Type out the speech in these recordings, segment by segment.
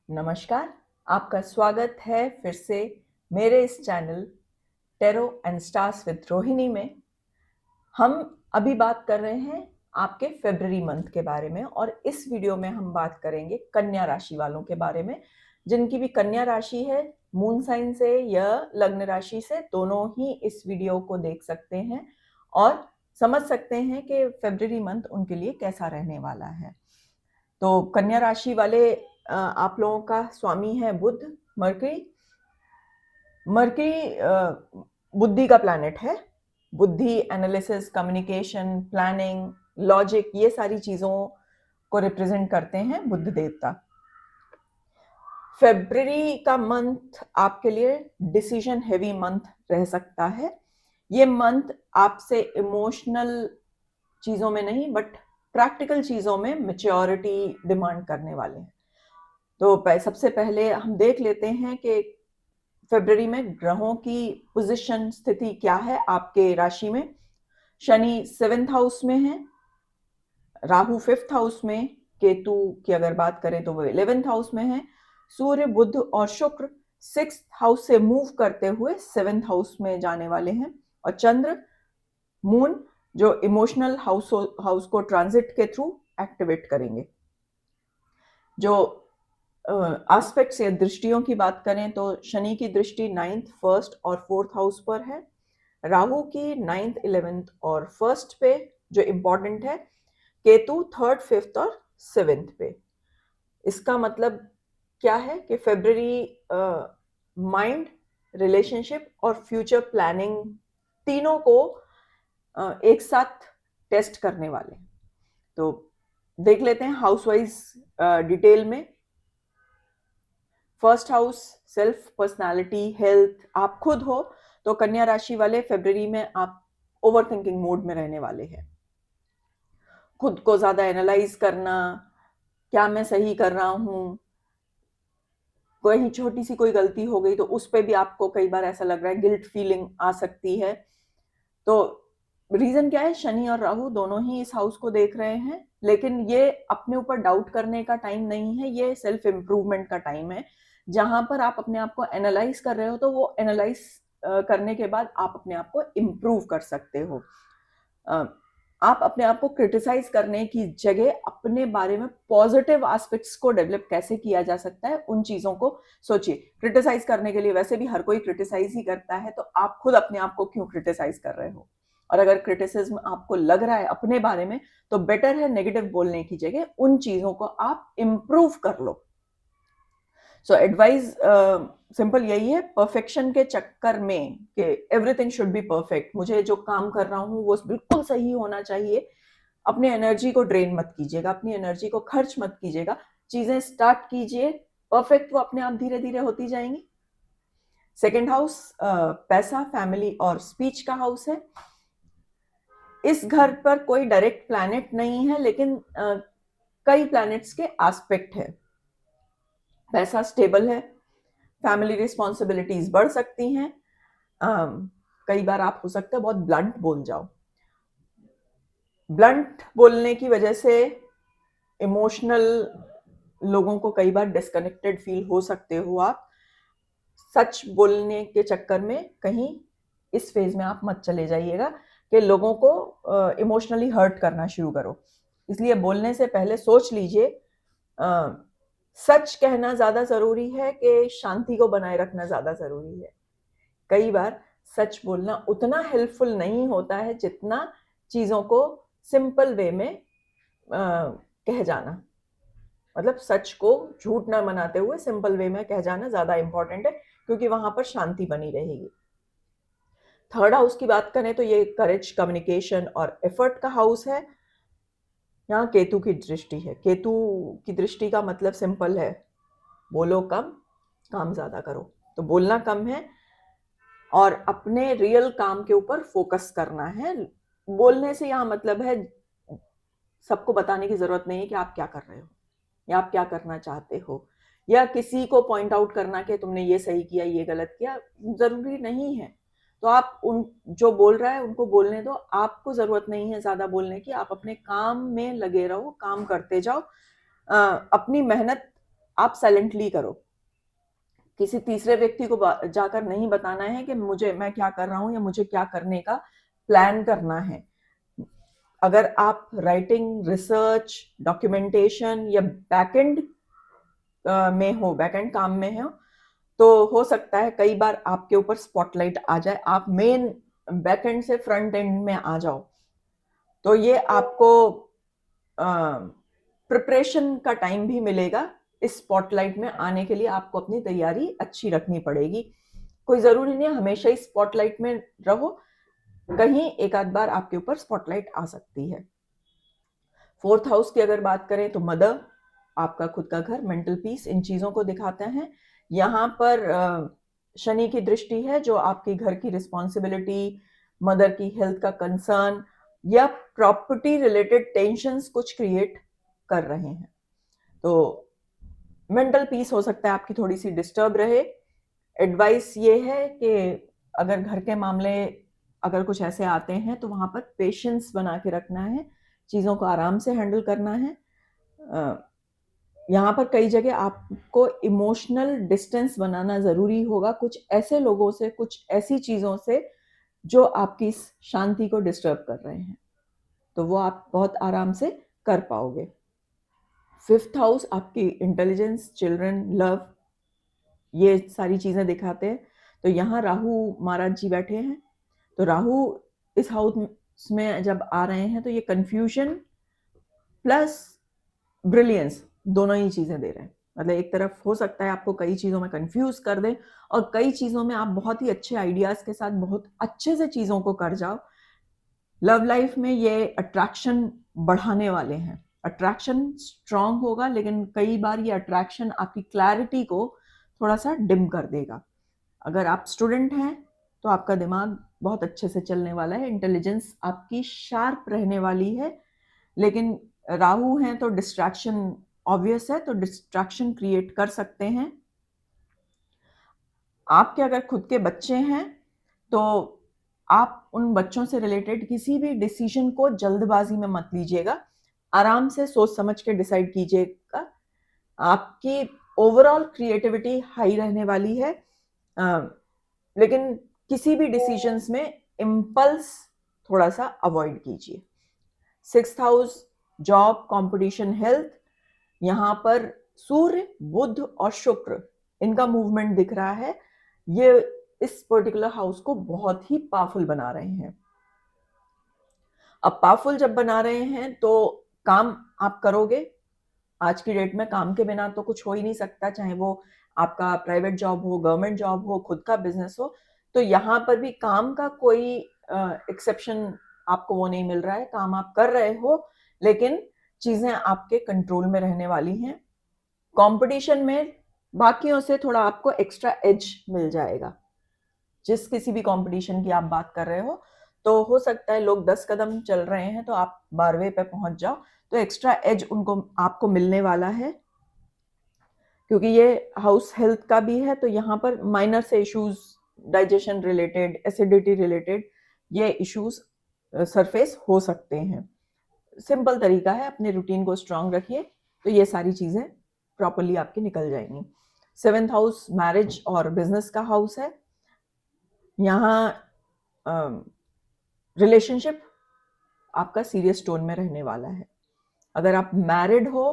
नमस्कार, आपका स्वागत है फिर से मेरे इस channel tarot and stars with Rohini में। हम अभी बात कर रहे हैं आपके फरवरी मंथ के बारे में और इस वीडियो में हम बात करेंगे कन्या राशि वालों के बारे में। जिनकी भी कन्या राशि है, मून साइन से या लग्न राशि से, दोनों ही इस वीडियो को देख सकते हैं और समझ सकते हैं कि फरवरी मंथ उनके लिए कैसा रहने वाला है। तो कन्या राशि वाले आप लोगों का स्वामी है बुध, मरकरी। मरकरी बुद्धि का प्लैनेट है। बुद्धि, एनालिसिस, कम्युनिकेशन, प्लानिंग, लॉजिक, ये सारी चीजों को रिप्रेजेंट करते हैं बुध देवता। फरवरी का मंथ आपके लिए डिसीजन हेवी मंथ रह सकता है। ये मंथ आपसे इमोशनल चीजों में नहीं बट प्रैक्टिकल चीजों में मैच्योरिटी डिमांड करने वाले हैं। तो सबसे पहले हम देख लेते हैं कि फरवरी में ग्रहों की पोजीशन, स्थिति क्या है आपके राशि में। शनि 7th हाउस में है, राहु 5th हाउस में, केतु की अगर बात करें तो वो 11th हाउस में है। सूर्य, बुध और शुक्र 6th हाउस से मूव करते हुए 7th हाउस में जाने वाले हैं। और चंद्र, मून जो इमोशनल हाउस को ट्रांजिट के थ्रू एक्टिवेट करेंगे। जो एस्पेक्ट्स या दृष्टियों की बात करें तो शनि की दृष्टि 9th, 1st और 4th हाउस पर है। राहु की 9th, 11th और 1st पे जो इम्पोर्टेंट है। केतु 3rd, 5th और 7th पे। इसका मतलब क्या है कि फरवरी माइंड, रिलेशनशिप और फ्यूचर प्लानिंग तीनों को एक साथ टेस्ट करने वाले हैं। तो देख लेते हैं हाउस वाइज डिटेल में। First house self, personality, health. आप खुद हो तो कन्या राशि वाले फरवरी में आप ओवर थिंकिंग मोड में रहने वाले हैं। खुद को ज्यादा एनालाइज करना, क्या मैं सही कर रहा हूं, कोई छोटी सी कोई गलती हो गई तो उस पर भी आपको कई बार ऐसा लग रहा है, गिल्ट फीलिंग आ सकती है। तो रीजन क्या है? शनि और राहु दोनों ही इस हाउस को देख रहे हैं, लेकिन ये अपने ऊपर डाउट करने का टाइम नहीं है, ये सेल्फ इम्प्रूवमेंट का टाइम है। जहां पर आप अपने आप को एनालाइज कर रहे हो तो वो एनालाइज करने के बाद आप अपने आप को इम्प्रूव कर सकते हो। आप अपने आप को क्रिटिसाइज करने की जगह अपने बारे में पॉजिटिव एस्पेक्ट्स को डेवलप कैसे किया जा सकता है, उन चीजों को सोचिए। क्रिटिसाइज करने के लिए वैसे भी हर कोई क्रिटिसाइज ही करता है, तो आप खुद अपने आप को क्यों क्रिटिसाइज कर रहे हो? और अगर क्रिटिसिज्म आपको लग रहा है अपने बारे में, तो बेटर है नेगेटिव बोलने की जगह उन चीजों को आप इम्प्रूव कर लो। सो एडवाइस सिंपल यही है, परफेक्शन के चक्कर में कि एवरीथिंग शुड बी परफेक्ट, मुझे जो काम कर रहा हूँ वो बिल्कुल सही होना चाहिए, अपनी एनर्जी को ड्रेन मत कीजिएगा, अपनी एनर्जी को खर्च मत कीजिएगा। चीजें स्टार्ट कीजिए, परफेक्ट वो अपने आप धीरे धीरे होती जाएंगी। सेकेंड हाउस पैसा, फैमिली और स्पीच का हाउस है। इस घर पर कोई डायरेक्ट प्लैनेट नहीं है, लेकिन कई प्लैनेट्स के एस्पेक्ट है। पैसा स्टेबल है, फैमिली रिस्पॉन्सिबिलिटीज बढ़ सकती हैं। कई बार आप हो सकता है बहुत ब्लंट बोल जाओ। ब्लंट बोलने की वजह से इमोशनल लोगों को कई बार डिस्कनेक्टेड फील हो सकते हो आप। सच बोलने के चक्कर में कहीं इस फेज में आप मत चले जाइएगा कि लोगों को इमोशनली हर्ट करना शुरू करो। इसलिए बोलने से पहले सोच लीजिए, सच कहना ज्यादा जरूरी है कि शांति को बनाए रखना ज्यादा जरूरी है। कई बार सच बोलना उतना हेल्पफुल नहीं होता है जितना चीजों को सिंपल वे में कह जाना। मतलब सच को झूठ ना बनाते हुए सिंपल वे में कह जाना ज्यादा इंपॉर्टेंट है, क्योंकि वहां पर शांति बनी रहेगी। थर्ड हाउस की बात करें तो ये करेज, कम्युनिकेशन और एफर्ट का हाउस है। यहाँ केतु की दृष्टि है। केतु की दृष्टि का मतलब सिंपल है, बोलो कम, काम ज्यादा करो। तो बोलना कम है और अपने रियल काम के ऊपर फोकस करना है। बोलने से यहाँ मतलब है, सबको बताने की जरूरत नहीं है कि आप क्या कर रहे हो या आप क्या करना चाहते हो, या किसी को पॉइंट आउट करना कि तुमने ये सही किया, ये गलत किया, जरूरी नहीं है। तो आप उन जो बोल रहा है उनको बोलने दो, आपको जरूरत नहीं है ज्यादा बोलने की। आप अपने काम में लगे रहो, काम करते जाओ। अपनी मेहनत आप साइलेंटली करो, किसी तीसरे व्यक्ति को जाकर नहीं बताना है कि मैं क्या कर रहा हूं या मुझे क्या करने का प्लान करना है। अगर आप राइटिंग, रिसर्च, डॉक्यूमेंटेशन या बैकएंड बैकएंड काम में हो, तो हो सकता है कई बार आपके ऊपर स्पॉटलाइट आ जाए, आप मेन बैकएंड से फ्रंट एंड में आ जाओ, तो ये आपको प्रिपरेशन का टाइम भी मिलेगा। इस स्पॉटलाइट में आने के लिए आपको अपनी तैयारी अच्छी रखनी पड़ेगी। कोई जरूरी नहीं हमेशा ही स्पॉटलाइट में रहो, कहीं एक आध बार आपके ऊपर स्पॉटलाइट आ सकती है। 4th हाउस की अगर बात करें तो मदर, आपका खुद का घर, मेंटल पीस, इन चीजों को दिखाते हैं। यहाँ पर शनि की दृष्टि है जो आपकी घर की रिस्पॉन्सिबिलिटी, मदर की हेल्थ का कंसर्न या प्रॉपर्टी रिलेटेड टेंशंस कुछ क्रिएट कर रहे हैं। तो मेंटल पीस हो सकता है आपकी थोड़ी सी डिस्टर्ब रहे। एडवाइस ये है कि अगर घर के मामले अगर कुछ ऐसे आते हैं तो वहां पर पेशेंस बना के रखना है, चीज़ों को आराम से हैंडल करना है। यहाँ पर कई जगह आपको इमोशनल डिस्टेंस बनाना ज़रूरी होगा कुछ ऐसे लोगों से, कुछ ऐसी चीज़ों से जो आपकी शांति को डिस्टर्ब कर रहे हैं, तो वो आप बहुत आराम से कर पाओगे। 5th हाउस आपकी इंटेलिजेंस, चिल्ड्रन, लव, ये सारी चीज़ें दिखाते हैं। तो यहाँ राहु महाराज जी बैठे हैं, तो राहु इस हाउस में जब आ रहे हैं तो ये कंफ्यूजन प्लस ब्रिलियंस दोनों ही चीजें दे रहे हैं। मतलब एक तरफ हो सकता है आपको कई चीजों में कंफ्यूज कर दें और कई चीजों में आप बहुत ही अच्छे आइडियाज के साथ बहुत अच्छे से चीजों को कर जाओ। लव लाइफ में ये अट्रैक्शन बढ़ाने वाले हैं, अट्रैक्शन स्ट्रांग होगा, लेकिन कई बार ये अट्रैक्शन आपकी क्लैरिटी को थोड़ा सा डिम कर देगा। अगर आप स्टूडेंट हैं तो आपका दिमाग बहुत अच्छे से चलने वाला है, इंटेलिजेंस आपकी शार्प रहने वाली है, लेकिन राहु हैं तो डिस्ट्रैक्शन ऑब्वियस है, तो डिस्ट्रैक्शन क्रिएट कर सकते हैं। आपके अगर खुद के बच्चे हैं तो आप उन बच्चों से रिलेटेड किसी भी डिसीजन को जल्दबाजी में मत लीजिएगा, आराम से सोच समझ के डिसाइड कीजिएगा। आपकी ओवरऑल क्रिएटिविटी हाई रहने वाली है, लेकिन किसी भी डिसीजंस में इम्पल्स थोड़ा सा अवॉइड कीजिए। 6th house job, competition, health, यहाँ पर सूर्य, बुध और शुक्र, इनका मूवमेंट दिख रहा है। ये इस पर्टिकुलर हाउस को बहुत ही पावरफुल बना रहे हैं। अब पावरफुल जब बना रहे हैं तो काम आप करोगे। आज की डेट में काम के बिना तो कुछ हो ही नहीं सकता, चाहे वो आपका प्राइवेट जॉब हो, गवर्नमेंट जॉब हो, खुद का बिजनेस हो। तो यहाँ पर भी काम का कोई एक्सेप्शन आपको वो नहीं मिल रहा है, काम आप कर रहे हो, लेकिन चीजें आपके कंट्रोल में रहने वाली हैं। कंपटीशन में बाकियों से थोड़ा आपको एक्स्ट्रा एज मिल जाएगा। जिस किसी भी कंपटीशन की आप बात कर रहे हो, तो हो सकता है लोग 10 कदम चल रहे हैं तो आप 12वें पे पहुंच जाओ, तो एक्स्ट्रा एज उनको आपको मिलने वाला है। क्योंकि ये हाउस हेल्थ का भी है, तो यहाँ पर माइनर से issues, digestion related, acidity related, ये इश्यूज सरफेस हो सकते हैं। सिंपल तरीका है, अपने रूटीन को स्ट्रांग रखिए तो ये सारी चीजें प्रॉपरली आपकी निकल जाएंगी। 7th हाउस मैरिज और बिजनेस का हाउस है। यहाँ रिलेशनशिप आपका सीरियस टोन में रहने वाला है। अगर आप मैरिड हो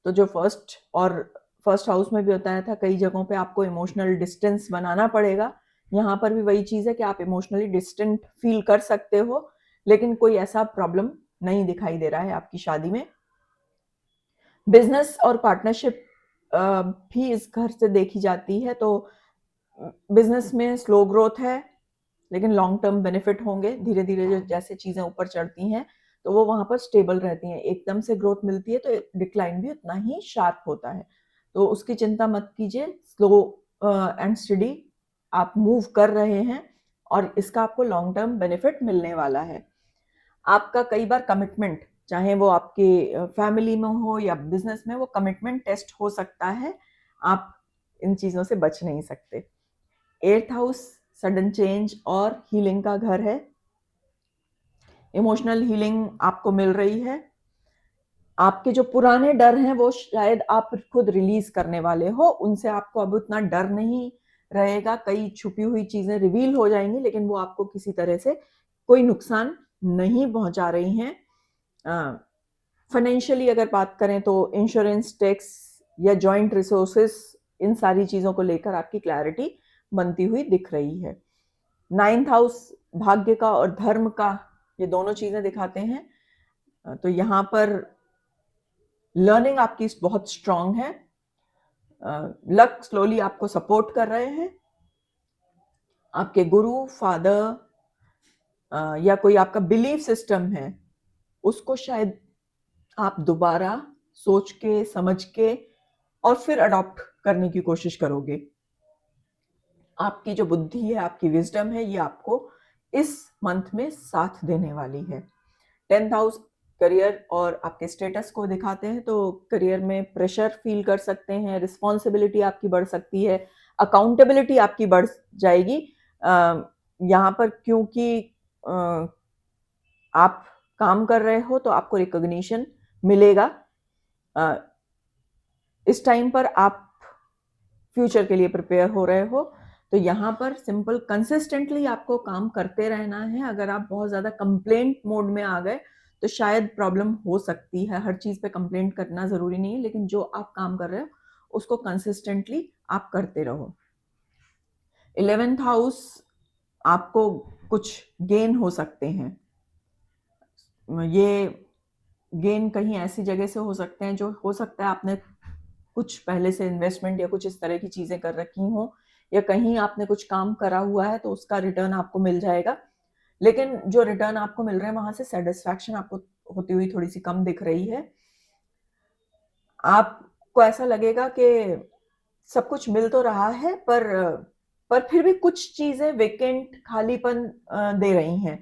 तो जो फर्स्ट हाउस में भी बताया था, कई जगहों पे आपको इमोशनल डिस्टेंस बनाना पड़ेगा। यहाँ पर भी वही चीज़ है कि आप इमोशनली डिस्टेंट फील कर सकते हो, लेकिन कोई ऐसा प्रॉब्लम नहीं दिखाई दे रहा है आपकी शादी में। बिजनेस और पार्टनरशिप भी इस घर से देखी जाती है, तो बिजनेस में स्लो ग्रोथ है, लेकिन लॉन्ग टर्म बेनिफिट होंगे। धीरे धीरे जो जैसे चीजें ऊपर चढ़ती हैं तो वो वहां पर स्टेबल रहती हैं। एकदम से ग्रोथ मिलती है तो डिक्लाइन भी उतना ही शार्प होता है, तो उसकी चिंता मत कीजिए। स्लो एंड स्टडी आप मूव कर रहे हैं और इसका आपको लॉन्ग टर्म बेनिफिट मिलने वाला है। आपका कई बार कमिटमेंट, चाहे वो आपके फैमिली में हो या बिजनेस में, वो कमिटमेंट टेस्ट हो सकता है, आप इन चीजों से बच नहीं सकते। 8th हाउस सडन चेंज और हीलिंग का घर है। इमोशनल हीलिंग आपको मिल रही है। आपके जो पुराने डर हैं वो शायद आप खुद रिलीज करने वाले हो, उनसे आपको अब उतना डर नहीं रहेगा। कई छुपी हुई चीजें रिवील हो जाएंगी, लेकिन वो आपको किसी तरह से कोई नुकसान नहीं पहुंचा रही हैं। फाइनेंशियली अगर बात करें तो इंश्योरेंस, टैक्स या जॉइंट रिसोर्सेस, इन सारी चीजों को लेकर आपकी क्लैरिटी बनती हुई दिख रही है। 9th हाउस भाग्य का और धर्म का, ये दोनों चीजें दिखाते हैं। तो यहाँ पर लर्निंग आपकी बहुत स्ट्रांग है, लक स्लोली आपको सपोर्ट कर रहे हैं। आपके गुरु, फादर या कोई आपका बिलीफ सिस्टम है, उसको शायद आप दोबारा सोच के, समझ के और फिर अडॉप्ट करने की कोशिश करोगे। आपकी जो बुद्धि है, आपकी विजडम है, ये आपको इस मंथ में साथ देने वाली है। 10th हाउस करियर और आपके स्टेटस को दिखाते हैं, तो करियर में प्रेशर फील कर सकते हैं, रिस्पॉन्सिबिलिटी आपकी बढ़ सकती है, अकाउंटेबिलिटी आपकी बढ़ जाएगी। यहाँ पर क्योंकि आप काम कर रहे हो तो आपको रिकॉग्निशन मिलेगा। इस टाइम पर आप फ्यूचर के लिए प्रिपेयर हो रहे हो, तो यहाँ पर सिंपल कंसिस्टेंटली आपको काम करते रहना है। अगर आप बहुत ज़्यादा कंप्लेंट मोड में आ गए तो शायद प्रॉब्लम हो सकती है। हर चीज़ पे कंप्लेंट करना ज़रूरी नहीं है, लेकिन जो आप काम कर रहे हो उसको कंसिस्टेंटली आप करते रहो। 11th हाउस, आपको कुछ गेन हो सकते हैं। ये गेन कहीं ऐसी जगह से हो सकते हैं जो हो सकता है आपने कुछ पहले से इन्वेस्टमेंट या कुछ इस तरह की चीजें कर रखी हो, या कहीं आपने कुछ काम करा हुआ है तो उसका रिटर्न आपको मिल जाएगा। लेकिन जो रिटर्न आपको मिल रहा है वहां से सेटिस्फैक्शन आपको होती हुई थोड़ी सी कम दिख रही है। आपको ऐसा लगेगा कि सब कुछ मिल तो रहा है, पर फिर भी कुछ चीजें वेकेंट, खालीपन दे रही हैं।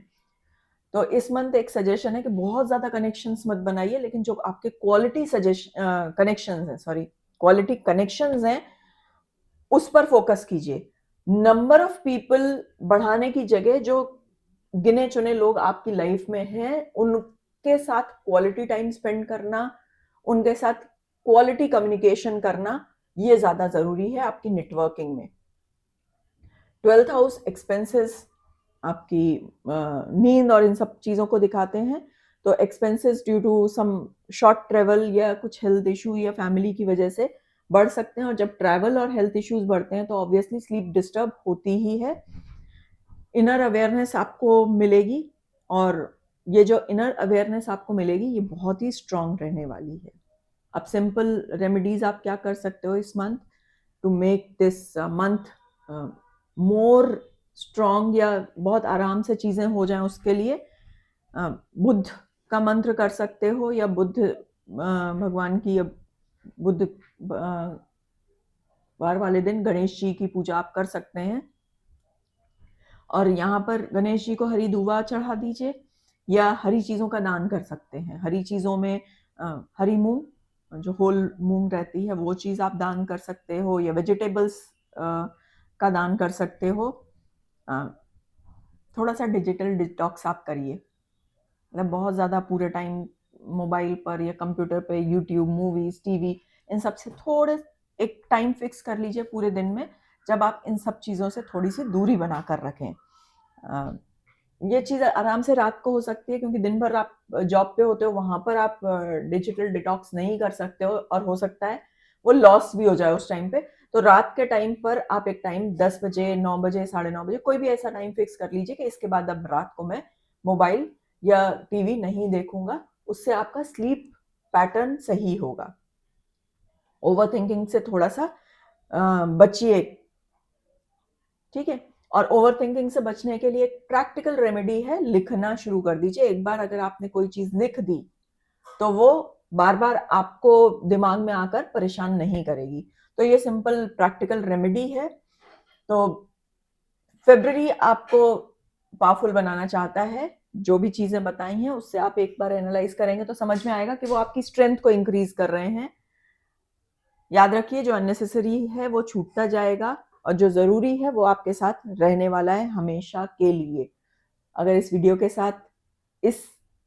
तो इस मंथ एक सजेशन है कि बहुत ज्यादा कनेक्शंस मत बनाइए, लेकिन जो आपके क्वालिटी कनेक्शंस हैं, सॉरी, क्वालिटी कनेक्शंस हैं, उस पर फोकस कीजिए। नंबर ऑफ पीपल बढ़ाने की जगह जो गिने चुने लोग आपकी लाइफ में हैं, उनके साथ क्वालिटी टाइम स्पेंड करना, उनके साथ क्वालिटी कम्युनिकेशन करना, ये ज्यादा जरूरी है आपकी नेटवर्किंग में। 12th हाउस एक्सपेंसेस आपकी नींद और इन सब चीज़ों को दिखाते हैं। तो expenses due to some short travel या कुछ हेल्थ इशू या फैमिली की वजह से बढ़ सकते हैं, और जब ट्रैवल और हेल्थ इश्यूज बढ़ते हैं तो ऑब्वियसली स्लीप डिस्टर्ब होती ही है। इनर अवेयरनेस आपको मिलेगी, और ये जो इनर अवेयरनेस आपको मिलेगी ये बहुत ही स्ट्रांग रहने वाली है। अब सिंपल रेमेडीज आप क्या कर सकते हो इस month to make this month more strong, या बहुत आराम से चीजें हो जाएं, उसके लिए बुद्ध का मंत्र कर सकते हो, या बुद्ध भगवान की, या बुद्ध वार वाले दिन गणेश जी की पूजा आप कर सकते हैं। और यहाँ पर गणेश जी को हरी दूबा चढ़ा दीजिए, या हरी चीजों का दान कर सकते हैं। हरी चीजों में हरी मूंग, जो होल मूंग रहती है, वो चीज आप दान कर सकते हो, या वेजिटेबल्स का दान कर सकते हो। थोड़ा सा डिजिटल डिटॉक्स आप करिए, मतलब बहुत ज़्यादा पूरे टाइम मोबाइल पर या कंप्यूटर पे यूट्यूब, मूवीज, टीवी, इन सब से थोड़े एक टाइम फिक्स कर लीजिए पूरे दिन में, जब आप इन सब चीज़ों से थोड़ी सी दूरी बना कर रखें। ये चीज़ आराम से रात को हो सकती है, क्योंकि दिन भर आप जॉब पे होते हो, वहां पर आप डिजिटल डिटॉक्स नहीं कर सकते हो, और हो सकता है वो लॉस भी हो जाए उस टाइम पे। तो रात के टाइम पर आप एक टाइम 10 बजे, 9 बजे, 9:30 बजे, कोई भी ऐसा टाइम फिक्स कर लीजिए कि इसके बाद अब रात को मैं मोबाइल या टीवी नहीं देखूंगा। उससे आपका स्लीप पैटर्न सही होगा। ओवर थिंकिंग से थोड़ा सा बचिए, ठीक है। और ओवर थिंकिंग से बचने के लिए एक प्रैक्टिकल रेमेडी है, लिखना शुरू कर दीजिए। एक बार अगर आपने कोई चीज लिख दी तो वो बार बार आपको दिमाग में आकर परेशान नहीं करेगी। तो ये सिंपल प्रैक्टिकल रेमेडी है। तो फेब्रुअरी आपको पावरफुल बनाना चाहता है। जो भी चीजें बताई हैं उससे आप एक बार एनालाइज करेंगे तो समझ में आएगा कि वो आपकी स्ट्रेंथ को इंक्रीज कर रहे हैं। याद रखिए, जो अननेसेसरी है वो छूटता जाएगा, और जो जरूरी है वो आपके साथ रहने वाला है हमेशा के लिए। अगर इस वीडियो के साथ इस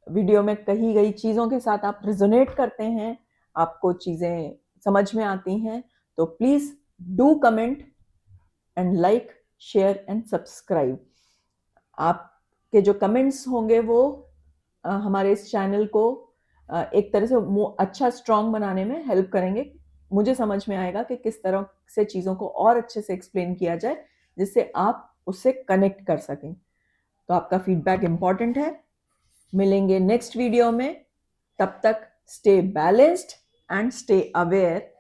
वीडियो में कही गई चीज़ों के साथ आप रिजोनेट करते हैं, आपको चीज़ें समझ में आती हैं, तो please do comment and like, share and subscribe. आपके जो कमेंट्स होंगे वो हमारे इस चैनल को एक तरह से अच्छा स्ट्रॉन्ग बनाने में हेल्प करेंगे। मुझे समझ में आएगा कि किस तरह से चीज़ों को और अच्छे से एक्सप्लेन किया जाए जिससे आप उससे कनेक्ट कर सकें। तो आपका फीडबैक इम्पॉर्टेंट है। मिलेंगे नेक्स्ट वीडियो में, तब तक stay balanced and stay aware